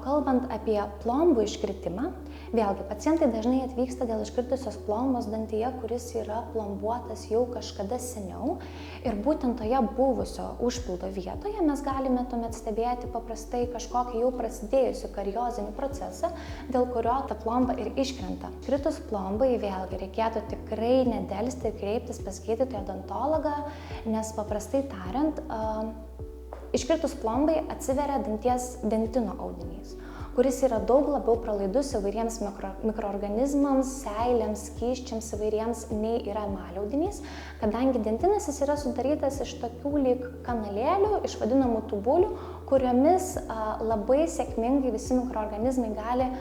kalbant apie plombų iškritimą, vėlgi pacientai dažnai atvyksta dėl iškritusios plombos dantyje, kuris yra plombuotas jau kažkada seniau. Ir būtent toje buvusio užpildo vietoje mes galime tuomet stebėti paprastai kažkokį jau prasidėjusių kariozinį procesą, dėl kurio ta plomba ir iškrenta. Kritus plombai vėlgi reikėtų tikrai nedelsti ir kreiptis pas gydytoją odontologą, nes paprastai tariant, iškritus plombai atsiveria danties dentino audinys, kuris yra daug labiau pralaidus įvairiems mikroorganizmams, seilėms, skysčiams įvairiems nei yra emalio audinys, kadangi dentinas jis yra sudarytas iš tokių lyg kanalėlių, iš vadinamų tubulių, kuriomis labai sėkmingai visi mikroorganizmai gali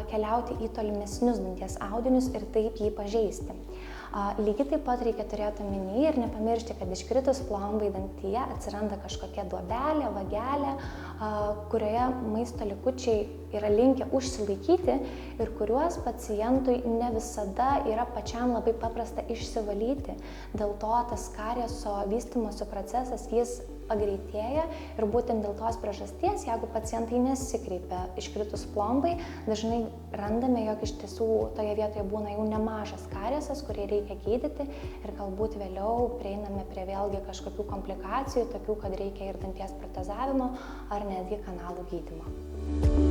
keliauti į tolimesnius danties audinius ir taip jį pažeisti. Lygiai taip pat reikia turėti omeny ir nepamiršti, kad iškritus plombai dantyje atsiranda kažkokia duobelė, vagelė, kurioje maisto likučiai yra linkę užsilaikyti ir kuriuos pacientui ne visada yra pačiam labai paprasta išsivalyti. Dėl to tas karieso vystymosi procesas jis pagreitėja ir būtent dėl tos priežasties, jeigu pacientai nesikreipia iškritus plombai, dažnai randame, jog iš tiesų toje vietoje būna jau nemažas kariesas, kurį reikia gydyti ir galbūt vėliau prieiname prie vėlgi kažkokių komplikacijų, tokių, kad reikia ir danties protezavimo ar netgi kanalų gydymo.